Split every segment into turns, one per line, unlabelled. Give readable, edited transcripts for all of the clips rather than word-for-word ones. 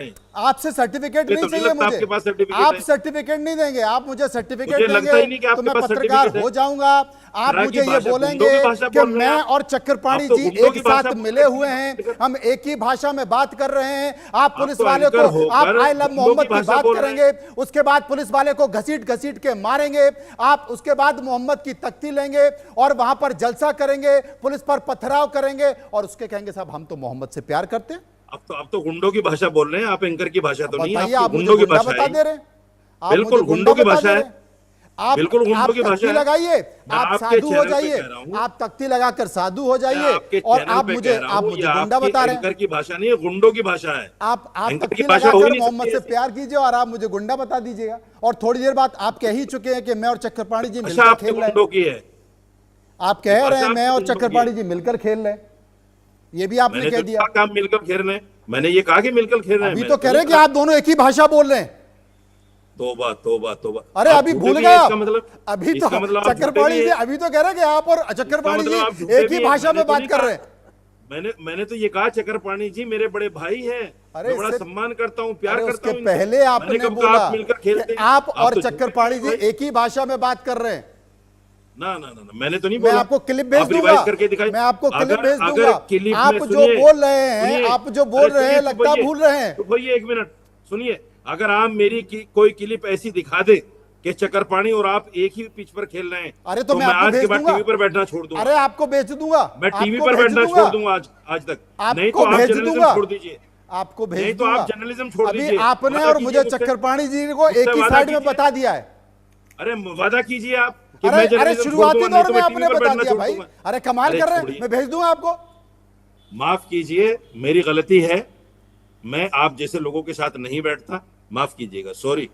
आपसे सर्टिफिकेट नहीं
तो
चाहिए मुझे।
आपके पास सर्टिफिकेट
आप
है?
सर्टिफिकेट नहीं देंगे, आप मुझे सर्टिफिकेट
मुझे लगता ही नहीं कि
देंगे तो
आपके
मैं
पास
पत्रकार
सर्टिफिकेट है।
हो जाऊंगा। आप
तरह
मुझे
की
ये
भाषा, गुंडों
बोलेंगे
की भाषा
कि
बोल रहे हैं
मैं
आप।
और चक्रपाणी
आप तो
जी
गुंडों
एक
की
साथ
भाषा बोल
मिले
रहे
हुए
हैं,
हैं, हम एक ही भाषा में बात कर रहे हैं। आप पुलिस
तो
वाले
एंकर
को आप
होकर
आई लव
गुंडों की
मोहम्मद की
भाषा
बात
बोल रहे हैं।
करेंगे, उसके बाद पुलिस वाले को घसीट घसीट के मारेंगे। आप उसके बाद मोहम्मद की तख्ती लेंगे और वहां पर जलसा करेंगे, पुलिस पर पथराव करेंगे और उसके कहेंगे साहब हम तो मोहम्मद से प्यार करते हैं।
अब तो गुंडों की भाषा बोल रहे हैं आप, एंकर की भाषा
अब
तो नहीं,
बताइए,
आपकी
आप मुझे
गुंडों की
गुंडा
भाषा
बता
है।
दे रहे हैं, आप मुझे
बिल्कुल
गुंडा
गुंडों की
बता
भाषा
दे
है,
रहे हैं। आप
बिल्कुल गुंडों की
तख्ती
भाषा है।
लगाइए,
मैं
आप
आपके
साधु हो
चैनल पे
जाइए,
कह रहा हूँ,
आप तख्ती लगाकर साधु हो
मैं
जाइए
आपके
और
चैनल
आप
पे
मुझे
कह रहा हूँ, ये
गुंडा
आपकी
बता रहे हैं।
एंकर की भाषा नहीं है, गुंडों की भाषा है।
आप
एंकर की
तख्ती
भाषा हो ही
लगाकर
नहीं
मोहम्मद
सकती
से
ऐसी।
प्यार कीजिए और आप मुझे गुंडा बता दीजिएगा। और थोड़ी देर बाद आप कह ही चुके हैं कि मैं और चक्रपाणी जी
भाषा
मिलकर
आपके
खेल रहे हैं।
गुंडों की है।
आप कह रहे हैं
भाषा
मैं
आपके
और
गुंडों की
चक्रपाणी
है।
जी मिलकर खेल रहे हैं, ये भी आपने
मैंने
कह
तो
दिया।
कहा कि आप मिलकर खेल रहे हैं, मैंने ये कहा कि मिलकर खेल रहे हैं,
अभी
मैंने
तो कह
नहीं
रहे हैं कि
कहा।
आप दोनों एक ही भाषा बोल रहे हैं।
तोबा तोबा तोबा।
अरे
आप
अभी
झूठे
भूल
भी
गए
हैं,
आप।
इसका मतलब,
अभी तो
इसका मतलब आप झूठे
चक्रपाणी
भी
जी
हैं।
अभी तो कह रहे हैं कि आप और
इसका
चक्रपाणी
मतलब
जी
आप झूठे
एक ही
भी हैं।
भाषा
मैंने
में
तो
बात
नहीं
कर
कहा।
रहे हैं।
मैंने तो ये कहा चक्रपाणी जी मेरे बड़े भाई हैं,
अरे
मैं बड़ा
इससे
सम्मान करता हूँ, प्यार
अरे
करता
उसके
हूँ इनसे।
पहले
मैंने
आपने
कब कहा
बोला
आप मिलकर
कि
खेलते हैं?
आप
आप
और
तो झूठे
चक्रपाणी
हैं
जी
भाई।
एक ही भाषा में बात कर रहे हैं।
ना ना ना ना, मैंने तो नहीं
मैं
बोला।
आपको क्लिप भेज
आप
दूंगा,
रिवाइज करके दिखाइए।
मैं आपको क्लिप
अगर
भेज दूंगा।
अगर क्लिप में
आप जो
सुनिए,
बोल रहे हैं,
सुनिए,
आप जो
अरे
बोल रहे हैं
सुनिए,
लगता भूल रहे हैं।
चुप होइए एक मिनट, सुनिए। अगर आप मेरी कोई क्लिप ऐसी दिखा दे कि चक्रपाणी और आप एक ही पिच पर खेल रहे हैं,
अरे तो मैं
मैं
आपको
आज के
भेज
बाद
दूंगा।
टीवी पर बैठना छोड़ दूंगा।
अरे आपको भेज दूंगा,
मैं टीवी
आपको
पर
भेज
बैठना
दूंगा,
छोड़ दूंगा आज तक। नहीं
आपको
तो आप
भेज
जर्नलिज्म
दूंगा,
छोड़ दीजिए।
आपको भेज
नहीं तो
दूंगा।
आप जर्नलिज्म छोड़
अभी
दीजिए।
आपने
वादा
और
कीजिए
मुझे
मुझसे।
चक्रपाणी जी को
मुझसे
एक ही
वादा
साइड में
कीजिए।
बता दिया है।
अरे वादा कीजिए आप कि
अरे
मैं
अरे
जर्नलिज्म छोड़
शुरुआती
दूंगा, नहीं
दौर
तो
में
मैं टीवी
आपने
पर
बता
बैठना
दिया
छोड़
भाई।
दूंगा।
अरे कमाल
अरे
कर रहे हैं,
छोड़िए,
मैं भेज दूंगा आपको।
माफ कीजिए, मेरी गलती है। मैं आप जैसे लोगों के साथ नहीं बैठता, माफ कीजिएगा, सॉरी।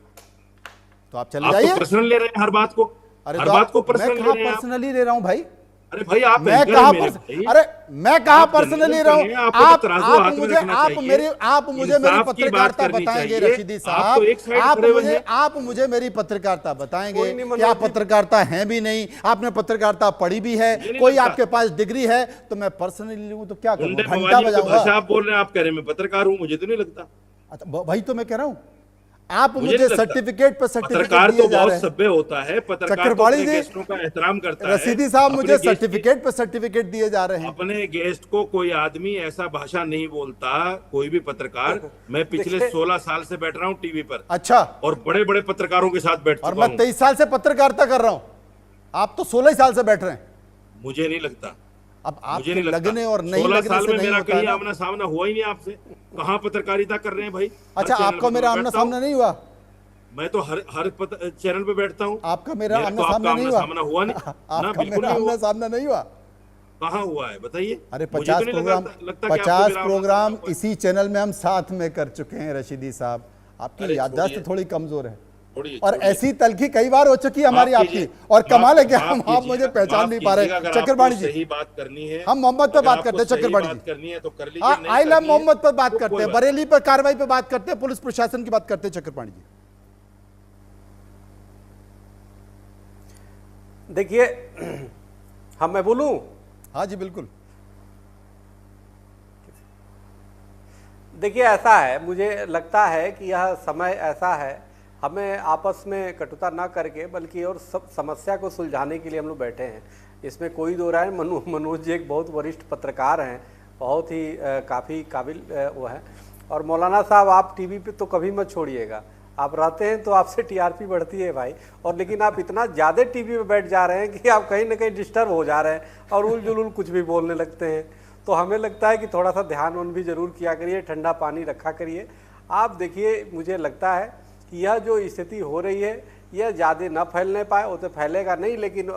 तो आप चले
आप तो
जाइए।
पर्सनल ले रहे हैं हर बात को।
अरे
हर
तो
बात को
मैं
पर्सनल ले
कहा
रहे हैं आप।
पर्सनली ले रहा हूं भाई।
अरे भाई आप
मैं
एंकर हैं
कहा
मेरे भाई।
अरे मैं कहा
आप
पर्सनली
जर्नलिज्म
ले
कर
रहा
रहे
हूं।
हैं, आपको तो
आप
तराजू हाथ में
मुझे
रखना चाहिए।
आप मुझे मेरी
इंसाफ की बात
पत्रकारिता
करनी
बताएंगे
चाहिए।
रशीदी
आप
साहब।
तो एक साइड खड़े हुए हैं।
आप मुझे मेरी पत्रकारिता बताएंगे
कोई नहीं
कि आप
मनोज जी।
पत्रकारिता हैं भी नहीं, आपने पत्रकारिता पढ़ी भी है,
ये नहीं
कोई
लगता।
आपके पास डिग्री है, तो मैं पर्सनली लूं तो क्या करूं,
गुंडे
घंटा
मवालियों की
बजाऊंगा।
भाषा आप बोल रहे हैं, आप कह रहे हैं मैं पत्रकार हूं, मुझे तो नहीं लगता।
अच्छा वही तो मैं कह रहा हूं, आप
मुझे
मुझे
नहीं लगता।
सर्टिफिकेट पे सर्टिफिकेट
पत्रकार
दिए
तो
जा
बहुत
रहे हैं।
सभ्य होता है, पत्रकार तो
चक्रपाणी
अपने
जी,
गेस्टों का एहतराम करता है।
रशीदी साहब
अपने
मुझे
गेस्ट की-
सर्टिफिकेट पे सर्टिफिकेट दिए जा रहे हैं।
अपने गेस्ट को कोई आदमी ऐसा भाषा नहीं बोलता, कोई भी पत्रकार। मैं पिछले
देखिए-
16 साल से बैठ रहा हूँ टीवी पर,
अच्छा,
और बड़े बड़े पत्रकारों के साथ बैठ
और
चुका
मैं
हूँ।
23 साल से पत्रकारिता कर रहा हूं, आप तो 16 ही साल से बैठ रहे हैं।
मुझे नहीं लगता।
अब
मुझे
आपके
नहीं लगता।
लगने और नहीं
16
लगने
साल
से
में
नहीं
मेरा
होता है
कहीं
ना।
आमना सामना हुआ ही नहीं आपसे। कहाँ पत्रकारिता कर रहे हैं भाई? हर
अच्छा,
चैनल
आपका
पर
मेरा
मैं
आमना
बैठता हूँ।
सामना नहीं हुआ?
मैं तो हर हर चैनल पे बैठता हूँ।
आपका मेरा
तो
आमना
आपका
सामना नहीं हुआ?
सामना हुआ नहीं ना,
आपका
बिल्कुल
मेरा
नहीं हुआ।
आमना सामना नहीं हुआ?
कहाँ हुआ है बताइए?
अरे
मुझे
50
तो नहीं
प्रोग्राम,
लगता कि आपको
50
मेरा आमना
प्रोग्राम
सामना हुआ है।
इसी चैनल में हम साथ में कर चुके हैं रशीदी साहब। आपकी
अरे
याददाश्त
छोड़िए।
थोड़ी कमजोर है,
छोड़िए,
और
छोड़िए।
ऐसी तलखी कई बार हो चुकी है हमारी
माफ
आपकी।
कीजिए,
और कमाल है कि
माफ
आप
कीजिएगा,
मुझे पहचान
माफ
नहीं पा रहे।
कीजिएगा। अगर
चक्रपाणी
आपको
जी,
सही बात करनी है,
हम मोहम्मद पे
अगर
बात
आपको
करते हैं।
सही
चक्रपाणी
बात
जी,
करनी है तो कर लीजिए, नहीं
आइला
करनी है
मोहम्मद पर बात
तो
करते
कोई
हैं,
बात
बरेली पर कार्रवाई पे बात करते हैं, पुलिस प्रशासन की बात करते हैं। चक्रपाणी जी
देखिए, हम मैं बोलूं?
हाँ जी बिल्कुल।
देखिए, ऐसा है, मुझे लगता है कि यह समय ऐसा है, हमें आपस में कटुता ना करके बल्कि और सब समस्या को सुलझाने के लिए हम लोग बैठे हैं। इसमें कोई दो राय। मनोज जी एक बहुत वरिष्ठ पत्रकार हैं, बहुत ही काफ़ी काबिल वो है। और मौलाना साहब, आप टीवी पे तो कभी मत छोड़िएगा, आप रहते हैं तो आपसे टीआरपी बढ़ती है भाई। और लेकिन आप इतना ज़्यादा टीवी पे बैठ जा रहे हैं कि आप कहीं ना कहीं डिस्टर्ब हो जा रहे हैं और उल जुलूल कुछ भी बोलने लगते हैं। तो हमें लगता है कि थोड़ा सा ध्यान उन भी जरूर किया करिए, ठंडा पानी रखा करिए। आप देखिए, मुझे लगता है कि यह जो स्थिति हो रही है यह ज़्यादा न फैलने पाए, वो तो फैलेगा नहीं, लेकिन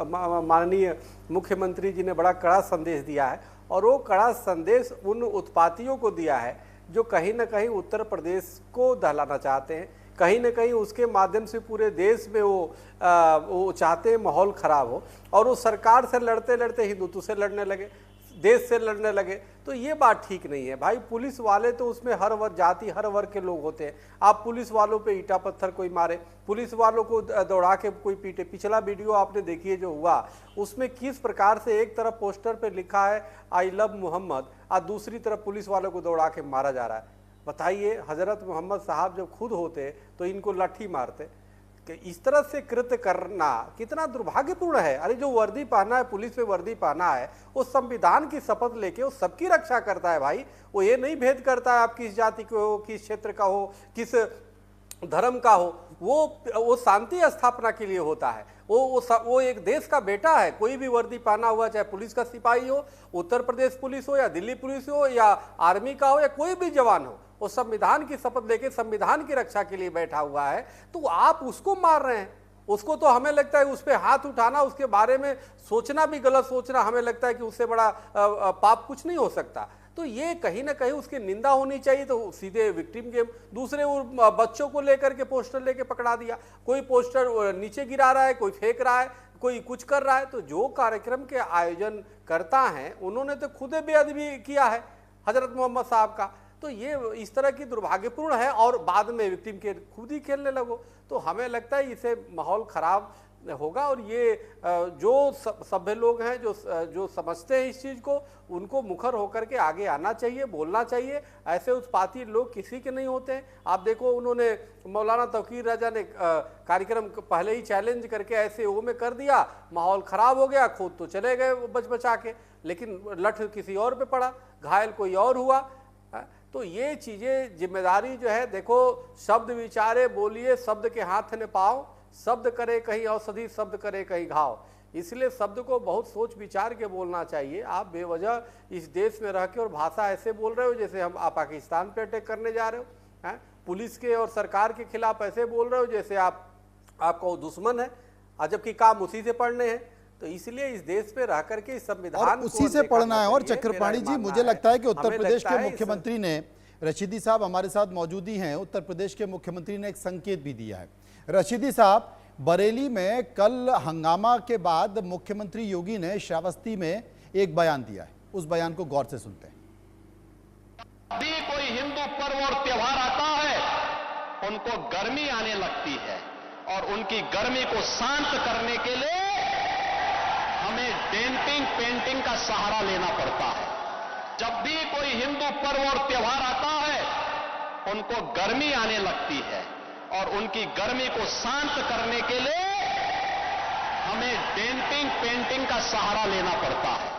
माननीय मुख्यमंत्री जी ने बड़ा कड़ा संदेश दिया है। और वो कड़ा संदेश उन उत्पातियों को दिया है जो कहीं ना कहीं उत्तर प्रदेश को दहलाना चाहते हैं, कहीं ना कहीं उसके माध्यम से पूरे देश में वो चाहते हैं माहौल खराब हो, और वो सरकार से लड़ते लड़ते हिंदुत्व से लड़ने लगे, देश से लड़ने लगे। तो ये बात ठीक नहीं है भाई। पुलिस वाले तो उसमें हर वर्ग जाति, हर वर्ग के लोग होते हैं। आप पुलिस वालों पे ईटा पत्थर कोई मारे, पुलिस वालों को दौड़ा के कोई पीटे। पिछला वीडियो आपने देखिए जो हुआ, उसमें किस प्रकार से एक तरफ पोस्टर पे लिखा है आई लव मोहम्मद और दूसरी तरफ पुलिस वालों को दौड़ा के मारा जा रहा है। बताइए, हजरत मोहम्मद साहब जब खुद होते तो इनको लाठी मारते। कि इस तरह से कृत्य करना कितना दुर्भाग्यपूर्ण है। अरे जो वर्दी पहना है, पुलिस में वर्दी पहना है, वो संविधान की शपथ लेके वो सबकी रक्षा करता है भाई। वो ये नहीं भेद करता है आप किस जाति के हो, किस क्षेत्र का हो, किस धर्म का हो। वो शांति स्थापना के लिए होता है। वो एक देश का बेटा है। कोई भी वर्दी पहना हुआ, चाहे पुलिस का सिपाही हो, उत्तर प्रदेश पुलिस हो या दिल्ली पुलिस हो या आर्मी का हो या कोई भी जवान हो, वो संविधान की शपथ लेके संविधान की रक्षा के लिए बैठा हुआ है। तो आप उसको मार रहे हैं। उसको तो हमें लगता है उस पर हाथ उठाना, उसके बारे में सोचना भी गलत सोचना, हमें लगता है कि उससे बड़ा पाप कुछ नहीं हो सकता। तो ये कहीं ना कहीं उसकी निंदा होनी चाहिए। तो सीधे विक्टिम के दूसरे वो बच्चों को लेकर के पोस्टर लेके पकड़ा दिया। कोई पोस्टर नीचे गिरा रहा है, कोई फेंक रहा है, कोई कुछ कर रहा है। तो जो कार्यक्रम के आयोजन करता है उन्होंने तो खुद बेअदबी किया है हजरत मोहम्मद साहब का। तो ये इस तरह की दुर्भाग्यपूर्ण है। और बाद में विक्टिम के खुद ही खेलने लगो, तो हमें लगता है इससे माहौल खराब होगा। और ये जो सभ्य लोग हैं, जो समझते हैं इस चीज़ को, उनको मुखर होकर के आगे आना चाहिए, बोलना चाहिए। ऐसे उत्पाती लोग किसी के नहीं होते हैं। आप देखो, उन्होंने मौलाना तौकीर रजा ने कार्यक्रम पहले ही चैलेंज करके ऐसे वो में कर दिया, माहौल ख़राब हो गया, खुद तो चले गए बच बचा के, लेकिन लठ किसी और पे पड़ा, घायल कोई और हुआ। तो ये चीज़ें जिम्मेदारी जो है, देखो, शब्द विचारे बोलिए, शब्द के हाथ ने पाओ, शब्द करे कहीं औषधि, शब्द करे कहीं घाव। इसलिए शब्द को बहुत सोच विचार के बोलना चाहिए। आप बेवजह इस देश में रह के और भाषा ऐसे बोल रहे हो जैसे आप पाकिस्तान पे अटैक करने जा रहे हो, हैं? पुलिस के और सरकार के खिलाफ ऐसे बोल रहे हो जैसे आपका दुश्मन है, जबकि काम उसी से पढ़ने हैं। तो इसलिए इस देश पे रह करके इस संविधान
उसी से पढ़ना है। और चक्रपाणी जी, मुझे लगता है कि उत्तर प्रदेश के मुख्यमंत्री ने, रशीदी साहब हमारे साथ मौजूद ही हैं, उत्तर प्रदेश के मुख्यमंत्री ने एक संकेत भी दिया है। रशीदी साहब, बरेली में कल हंगामा के बाद मुख्यमंत्री योगी ने श्रावस्ती में एक बयान दिया है, उस बयान को गौर से सुनते हैं।
भी कोई हिंदू पर्व और त्योहार आता है, उनको गर्मी आने लगती है और उनकी गर्मी को शांत करने के लिए हमें डेंटिंग पेंटिंग का सहारा लेना पड़ता है। जब भी कोई हिंदू पर्व और त्योहार आता है, उनको गर्मी आने लगती है और उनकी गर्मी को शांत करने के लिए हमें डेंटिंग पेंटिंग का सहारा लेना पड़ता है।